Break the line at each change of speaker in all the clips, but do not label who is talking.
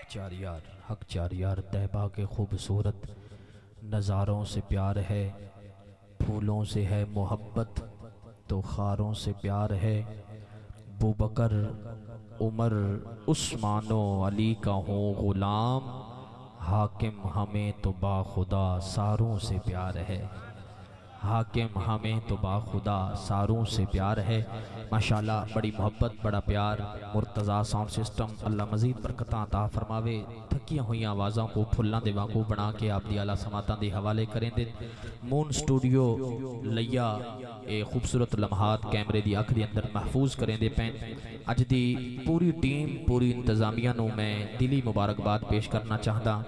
हक चार यार तैबा के खूबसूरत नज़ारों से प्यार है, फूलों से है मोहब्बत तो खारों से प्यार है। अबू बकर उमर उस्मानो अली का हो गुलाम, हाकिम हमें तो बाखुदा सारों से प्यार है। हाकिम हमें तो बाखुदा सारों से प्यार है। माशाल्लाह बड़ी मोहब्बत बड़ा प्यार। मुर्तज़ा साउंड सिस्टम अल्लाह मज़ीद बरकतां अता फरमावे। थकियां हुई आवाज़ों को फुल्लां दे वांगू बना के आप दी आला समातां दे हवाले करें दे। मून स्टूडियो लैया ये खूबसूरत लम्हात कैमरे दी अख दे अंदर महफूज करें दे पैन। अज दी पूरी टीम पूरी इंतजामिया नूं मैं दिली मुबारकबाद पेश करना चाहता।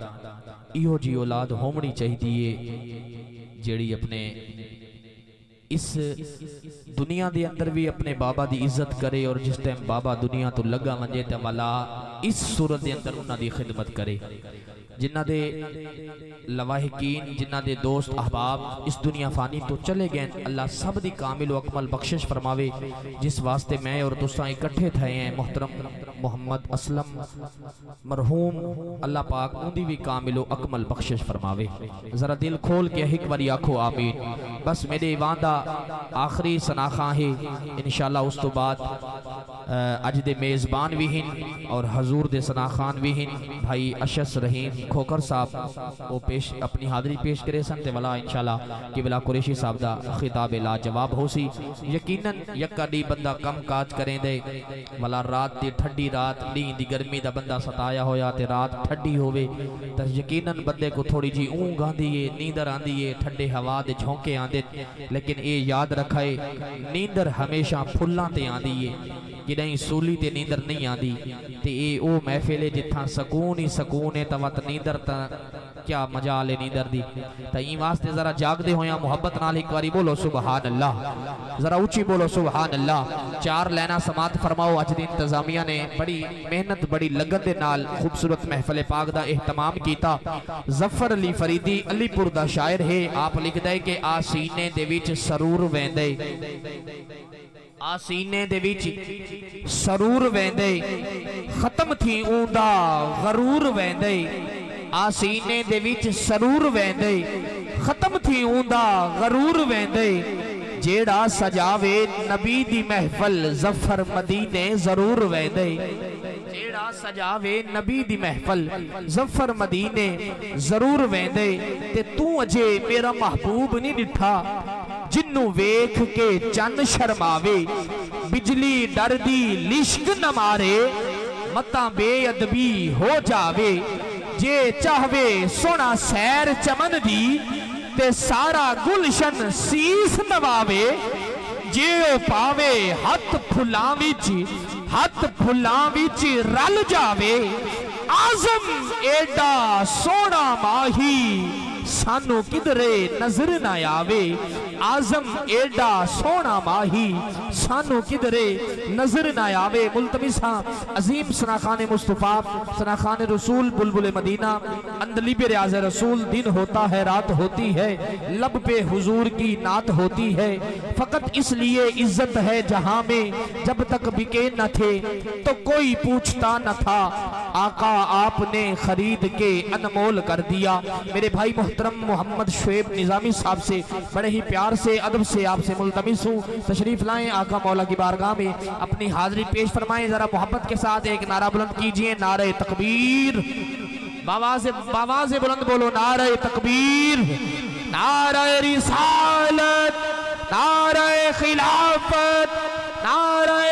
इहो जी औलाद होनी चाहिए जेड़ी अपने इस दुनिया के अंदर भी अपने बाबा की इज्जत करे और जिस टाइम बाबा दुनिया तो लगा वजे तो वाला इस सूरत के अंदर उन्होंने खिदमत करे। जिन्हों के लवाहिकीन जिन्हों के दोस्त अहबाब इस दुनिया फानी तो चले गए, अल्लाह सब दी कामिल अकमल बख्शिश फरमावे। जिस वास्ते मैं और तुसा इकट्ठे थे हैं मोहतरम मोहम्मद असलम मरहूम, अल्लाह पाक उनकी भी कामिल अकमल बख्शिश फरमावे। जरा दिल खोल के एक बारी आखो आमीन। बस मेरे वादा आखिरी सनाखा है इंशाअल्लाह, उस तो बाद अज दे मेज़बान भी हैं और हजूर दे सनाखान भी हैं। भाई अशस रहीम खोकर साहब वो पेश अपनी हाज़री पेश करे सन ते वाला इंशाअल्लाह कि बिला कुरैशी साहब दा खिताब ला जवाब हो सी। यकीनन यकाडी बंदा कम काज करें दे वाला रात दी ठंडी रात नींद दी गर्मी दा बंदा सताया होया ते रात ठंडी होवे तो यकीनन बंदे को थोड़ी जी ऊँघ आंदी है, नींदर आंदी है, ठंडे हवा दे झोंके आंदे। लेकिन ये याद रखाए नींदर हमेशा फुल्लां ते आंदी है कि नहीं सूली ते नींदर नहीं आती। ते ये ओ महफिल है जिथा सकून ही सकून है तवत नींदर क्या मजा ले नींदर दी। तो ई वास्ते जरा जागदे होया मुहब्बत नाल एक बारी बोलो सुबहान अल्लाह, जरा ऊंची बोलो सुबहान अल्लाह। चार लाइना समात फरमाओ। अज दी इंतजामिया ने बड़ी मेहनत बड़ी लगन दे नाल खूबसूरत महफिल पाक दा एहतमाम कीता। जफर अली फरीदी अलीपुर दा शायर है। आप लिखदा है कि आ सीने दे विच सरूर वेंदे, आसीने दे विच सरूर वेंदे, खत्म थी ऊंदा गरूर वेंदे। आसीने दे विच सरूर वेंदे, खत्म थी ऊंदा गरूर वेंदे। जेड़ा सजावे नबी दी महफल जफर मदीने जरूर वेंदे। जेड़ा सजावे नबी दी महफल जफर मदीने जरूर वेंदे। ते तू अजे मेरा महबूब नहीं डिठा जिन्नू वेख के चन शर्मावे। बिजली डर दी लिश्क न मारे मता बेअदबी हो जावे। जे चाहवे सोना सैर चमन दी ते सारा गुलशन सीस नवावे। जे ओ पावे हथ फुलां विच हथ फुलां विच रल जावे। आजम एडा सोना माही सानू किधरे नजर ना आवे। आजम एडा सोना माही सानू किधरे नजर ना आवे। मुल्तमिसा अजीम सनाखान मुस्तफ़ा सनाखान रसूल बुलबुल मदीना अंदलिब रियाज़ रसूल दिन होता है रात होती है, लब पे हुजूर की नात होती है। फकत इसलिए इज्जत है जहां में जब तक बिके न थे तो कोई पूछता न था। आका आपने खरीद के अनमोल कर दिया। मेरे भाई मोहतरम मोहम्मद शुएब निजामी साहब से बड़े ही प्यार से अदब से आपसे मुल्तमिस हूँ तशरीफ लाएं आका मौला की बारगाह में अपनी हाजिरी पेश फरमाएं। जरा मोहब्बत के साथ एक नारा बुलंद कीजिए, नारे तकबीर। बाबा से बुलंद बोलो, नारे तकबीर, नारे रिसालत, नारे खिलाफत, नारे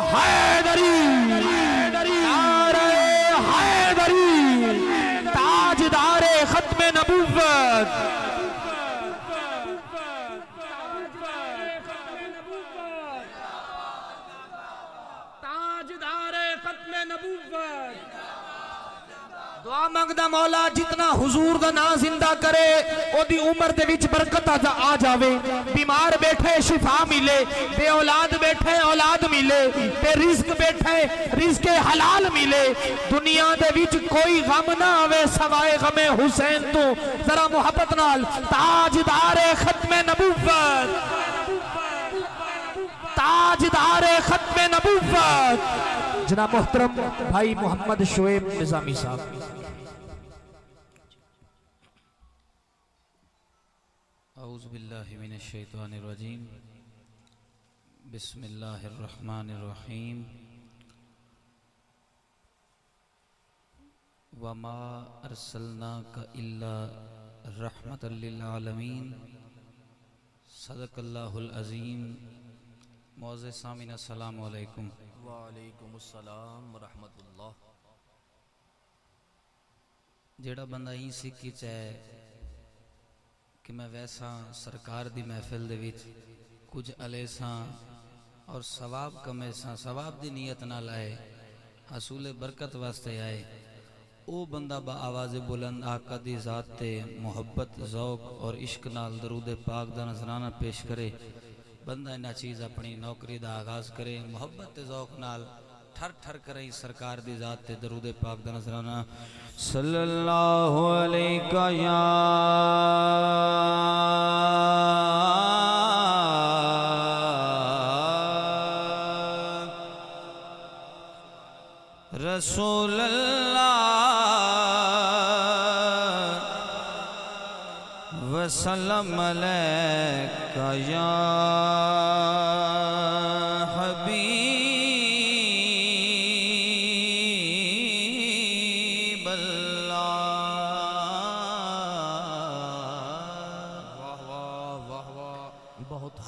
हैदरी, नारे हैदरी, ताजदारे खत्मे नबुव्वत। दुआ मंगदा मौला जितना हुजूर दा नाम जिंदा करे ओदी उम्र दे विच बरकत आ जावे। बीमार बैठे शिफा मिले, बे औलाद बैठे औलाद मिले, ते रिज्क बैठे रिज्क हलाल मिले। दुनिया दे विच कोई गम ना आवे सवाए गमे हुसैन तो। जरा मोहब्बत नाल ताजदारे खत्मे नबुव्वत, ताजदारे खत्मे नबुव्वत, जनाब मोहतरम भाई मोहम्मद शोएब निजामी साहब।
औज़ु बिल्लाहि मिनश शैतानिर रजीम, बिस्मिल्लाहिर रहमानिर रहीम। वमा अरसलनाका इल्ला रहमतल लिल आलमीन। सदक़ल्लाहुल अज़ीम। मौज़े सामीन अस्सलामु अलैकुम।
वालेकुमुस्सलाम व रहमतुल्लाह।
जेड़ा बंदा ही सिक्की चाहे कि मैं वैसा सरकार दी महफिल दे विच कुछ अलेसा और सवाब कमेसा, सवाब दी नीयत ना लाए, हसूल बरकत वास्ते आए, ओ बंदा बा आवाज़ बुलंद आका दी ज़ात ते मुहब्बत ज़ौक और इश्क नाल दरूद पाक दा नजराना पेश करे। बंदा इन्ना चीज़ अपनी नौकरी दा आगाज़ करे, मुहब्बत ते ज़ौक नाल ठर ठर करे सरकार दी ज़ात ते दरूद पाक दा नजराना। सल्लल्लाहु अलैका या रसूल अल्लाह वसल्लम अलैका या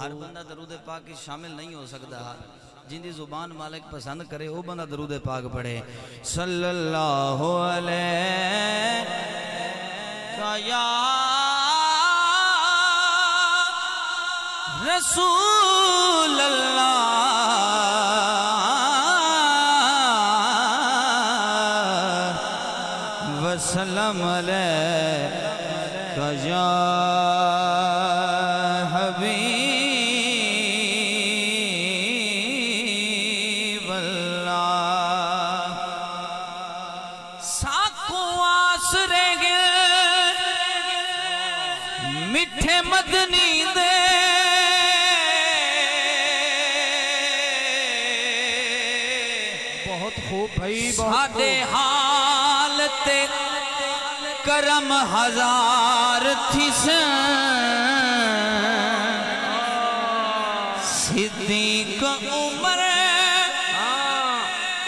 हर बंदा दरूद पाक की शामिल नहीं हो सकता। जिंदी जुबान मालिक पसंद करे वो बंदा दरूद पाक पढ़े। सल्लल्लाहु अलैका या रसूल अल्लाह वसल्लम अलैका या मिठे मदनी दे
बहुत खूब भाई,
साडे हाल ते करम हजार थी सिद्दीक उमर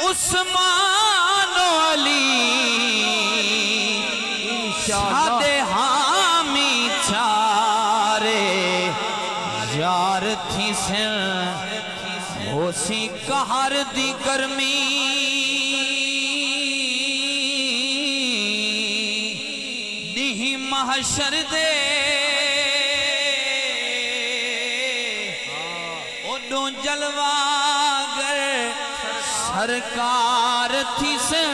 उस्मान अली साडे हामी चारे यार थी सिर होसी कहर दी गर्मी नहीं महशर दे ओडों जलवागर सरकार थी सिर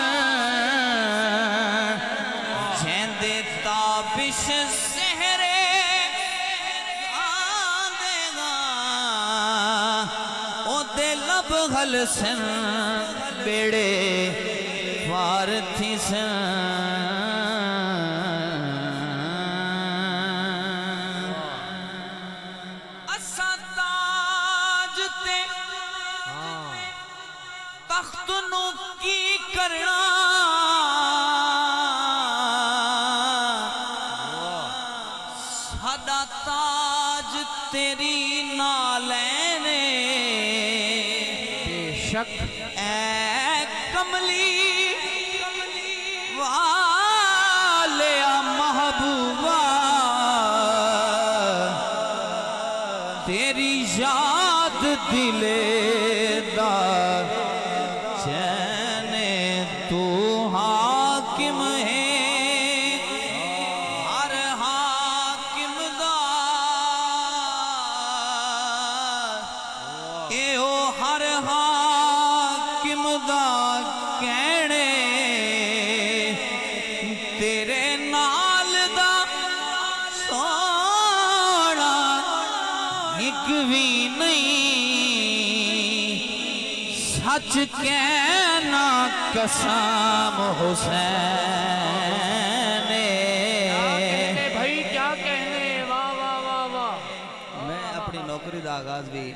जेंदे ताबिश सहरे आंदेगा ओदे लब गल सन बेड़े वार थी सन असा ताज ते तख्त नू की करना साडा ताज तेरी नालैने
बेशक
ऐ कमली वाले महबूबा तेरी याद दिले दा चैने तू हाकिम है हर हाकिम दा ए ओ हर हाकिम दा कहने तेरे नाल दा सोना एक भी नहीं सच कहना कसम हुसैन
भाई क्या कहने, वाह वाह वाह वाह।
मैं अपनी नौकरी का आगाज भी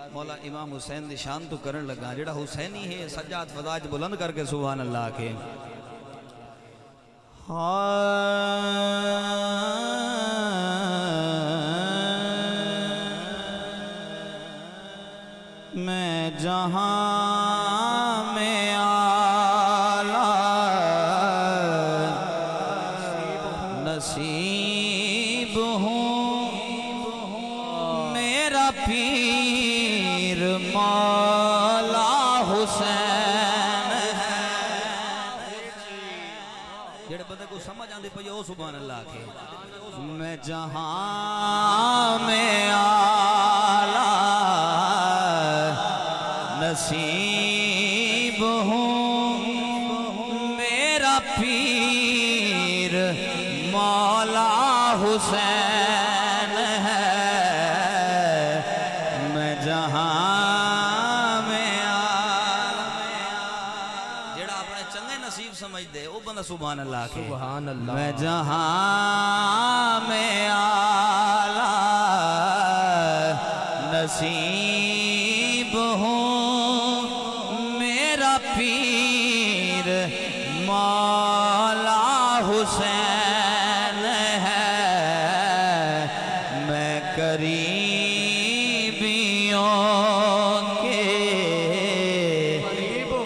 मौला इमाम हुसैन दी शान तो करन लगा। जेड़ा हुसैनी है सज्जाद फजाज बुलंद करके सुभान अल्लाह के। मैं जहां में आला नसीब हूँ, मेरा पीर मौला हुसैन है। जेड़े बंदे को समझ आती पई ओ सुभान अल्लाह के। मैं जहां में आला नसीब हूँ, मेरा पीर मौला हुसैन है। मैं जहां में जेड़ा अपने चंगे नसीब समझदे वो बंदा सुभान अल्लाह के।
सुभान अल्लाह।
मैं जहां में आला नसीब हूँ, मेरा पीर मौला हुसैन है। मैं करीबियों के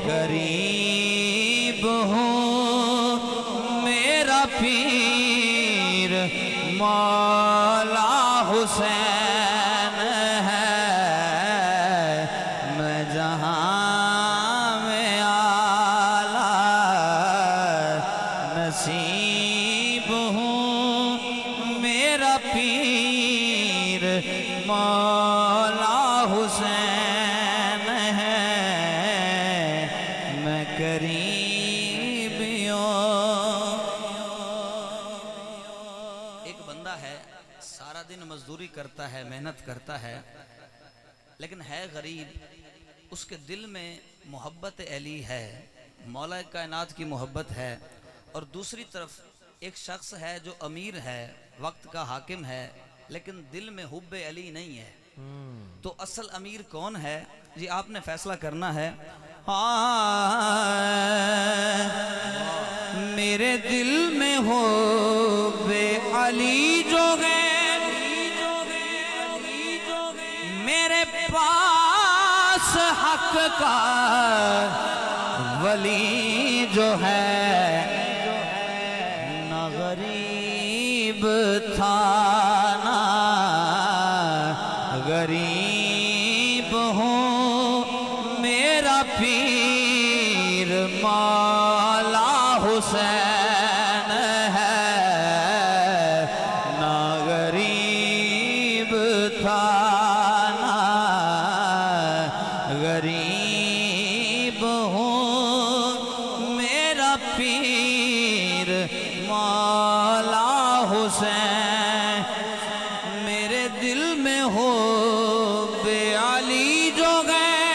करीब हूँ, मेरा पीर मौला हुसैन है। मैं जहां में आला नसीब हूँ, मेरा पीर मौला हुसैन है। मैं करीबियों। एक बंदा है सारा दिन मजदूरी करता है, मेहनत करता है, लेकिन है गरीब। उसके दिल में मोहब्बत अली है, मौला कायनात की मोहब्बत है। और दूसरी तरफ एक शख्स है जो अमीर है, वक्त का हाकिम है, लेकिन दिल में हुब्बे अली नहीं है। तो असल अमीर कौन है जी? आपने फैसला करना है। मेरे दिल में हुब्बे अली जो है, मेरे पास हक का वली जो है। न गरीब था ना गरीब हूँ, मेरा पीर मौला हुसैन है। ना गरीब था ना गरीब हूँ, मेरा पीर मौला हुसैन। मेरे दिल में हो बेअली जो गए,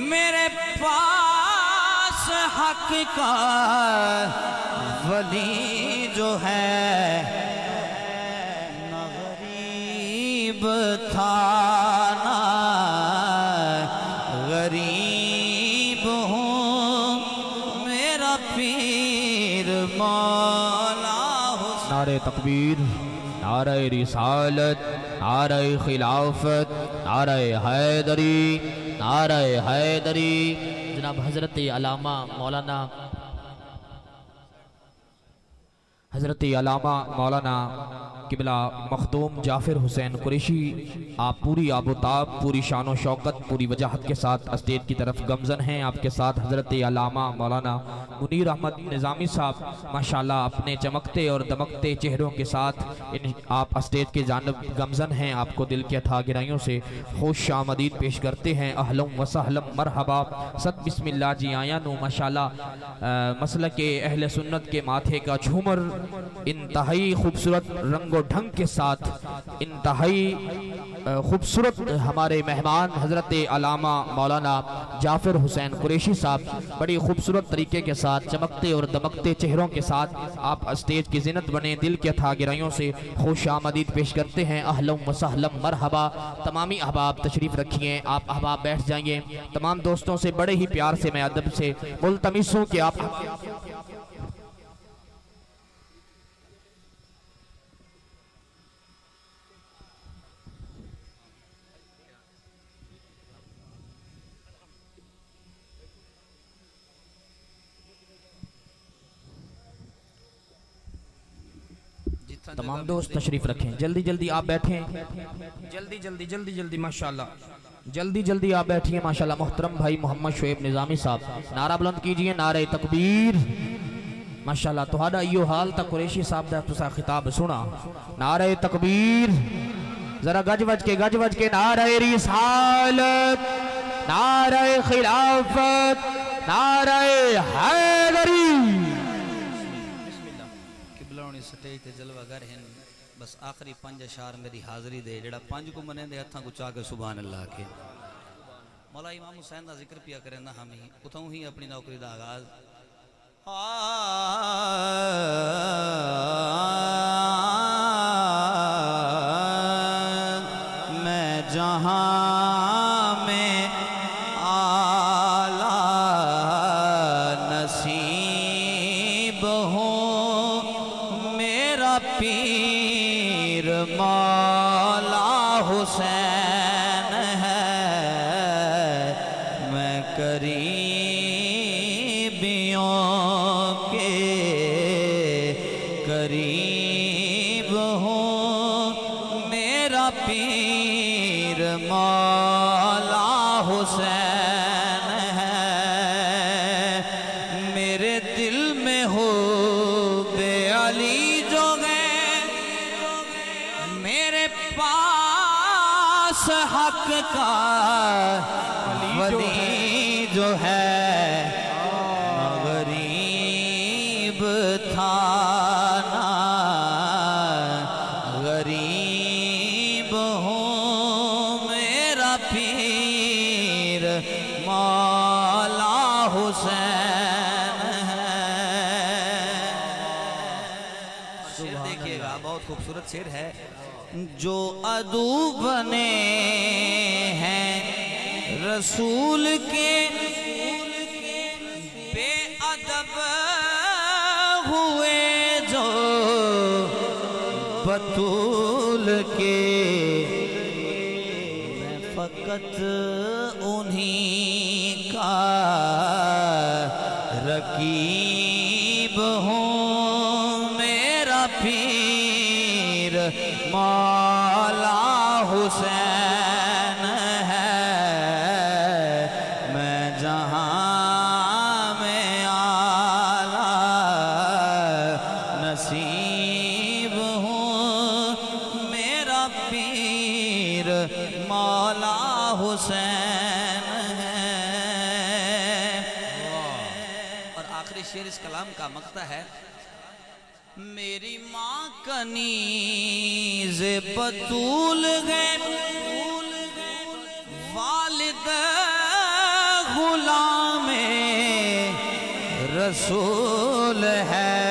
मेरे पास हक का वली जो है। न गरीब था ना गरीब हूँ, मेरा पीर मौला हुसैन।
नारे तकबीर, नारे रिसालत, नारे खिलाफत, नारे हैदरी, नारे हैदरी। जनाब हज़रत अल्लामा मौलाना किबला मखदूम जाफिर हुसैन कुरैशी, आप पूरी आबोताब, पूरी शान शौकत, पूरी वजाहत के साथ स्टेज की तरफ गमजन हैं। आपके साथ हज़रत अल्लामा मौलाना मुनीर अहमद निज़ामी साहब माशाल्लाह अपने चमकते और दमकते चेहरों के साथ आप स्टेज के जानिब गमजन हैं। आपको दिल के अथा गहराइयों से खुश आमदीद पेश करते हैं। अहलम वसहलम मरहबा सत बिस्मिल्लाह जी आया नो माशाल्लाह। मसलक के अहले सुन्नत के माथे का झूमर इंतहाई खूबसूरत रंगो ढंग के साथ इंतहाई खूबसूरत हमारे मेहमान हज़रत अल्लामा मौलाना जाफ़िर हुसैन कुरैशी साहब बड़ी खूबसूरत तरीके के साथ चमकते और दमकते चेहरों के साथ आप स्टेज की ज़ीनत बने। दिल के अथा गहराइयों से खुश आमदीद पेश करते हैं। अहलम व सहलम मरहबा। तमामी अहबाब तशरीफ़ रखिए, आप अहबाब बैठ जाइए। तमाम दोस्तों से बड़े ही प्यार से मैं अदब से मुल्तमिस हूँ कि आप तमाम दोस्त तशरीफ रखें। जल्दी जल्दी आप बैठें, जल्दी जल्दी जल्दी जल्दी माशाल्लाह जल्दी जल्दी आप बैठिए माशाल्लाह। मोहतरम भाई मोहम्मद शुएब निज़ामी साहब नारा बुलंद कीजिए, नारे तकबीर। माशाल्लाह तुहाडा इयो हाल तक कुरैशी साहब दा तुसा खिताब सुना। नारे तकबीर, जरा गज वज के नारे रिसालत, नारे खिलाफत, नारे हैदरी।
स्टेज ते जलवागर हैं, बस आखिरी 5 अशार मेरी हाज़री दे जेड़ा 5 को मने दे हथा को चाह के सुभान अल्लाह के। मौला इमाम हुसैन का जिक्र पिया करें ना, हम ही उतों ही अपनी नौकरी का आगाज। मैं जहाँ में आला नसीब हूँ, पीर मौला हुसैन है। मैं करीबियों के करीब हूँ, मेरा पीर मौला हुसैन है। मेरे दिल में हो बेअली हक का वली जो है, गरीब था ना गरीब हूँ, मेरा पीर मौला हुसैन है। शेर देखिएगा, बहुत खूबसूरत शेर है। जो अदू बने हैं रसूल के, बेअदब हुए जो बतूल के, मैं फकत उन्हीं का रकीब हूँ, मेरा पीर मौला हुसैन है। मैं जहाँ में आला नसीब हूँ, मेरा पीर मौला हुसैन है। और आखिरी शेर इस कलाम का मक्ता है। मेरी माँ कनीज़ बतूल गए, वालिद गुलामे रसूल है।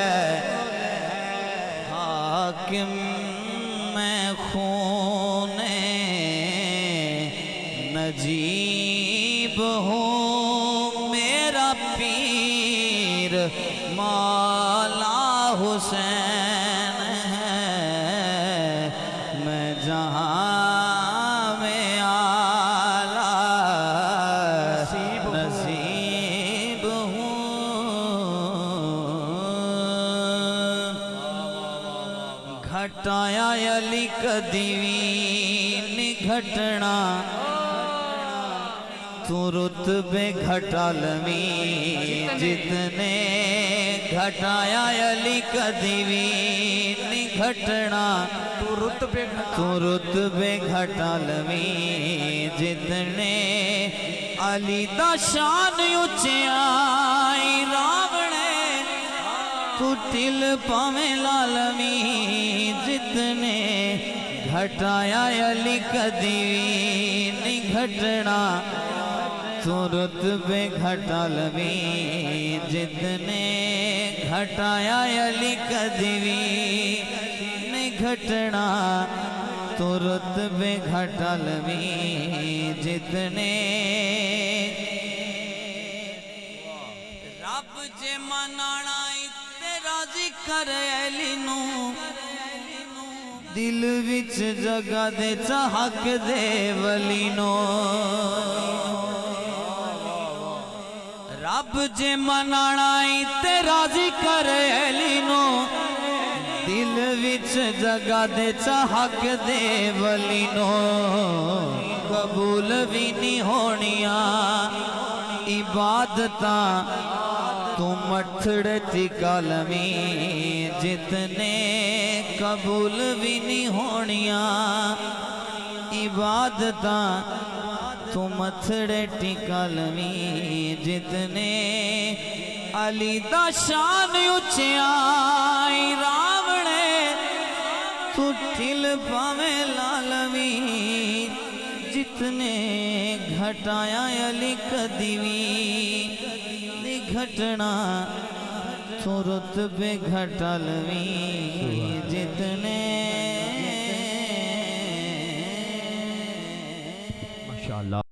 हाकिम मैं खूने नजीब हूँ, मेरा पीर मौला हुसैन है। मैं जहाँ में आला नसीब हूँ, घटाया अली कदीवी निघटना, तू रुतबे घटालवी जितने, घटाया अली कदीवी निघटना, तू रुतबे घटालवी जितने, अली दा शान उच्चाई रावणे तू टिल पावे लालमी जितने घटाया अली कदी नहीं घटना तू रुतबे घटा लवी जितने घटाया अली कदी नहीं घटना तू रुतबे घटा लवी जितने रब जे मनाना इते राजी कर अली नू दिल विच जगह दे चाहक दे वली नो रब जे मनाना ते राजी करे अली नो दिल विच जगह दे चाहक दे वली नो कबूल भी नहीं होनिया इबादतां तू मठड़े टिकालवी जितने कबूल भी नहीं होनिया इबादतां तू मथड़े टिकालवी जितने अली दा शान उच्चाई रावणे तू टिल पावे लालवी जितने घटाया अली कदीवी घटना तो रुतबे घटा लवी जितने
माशाअल्लाह।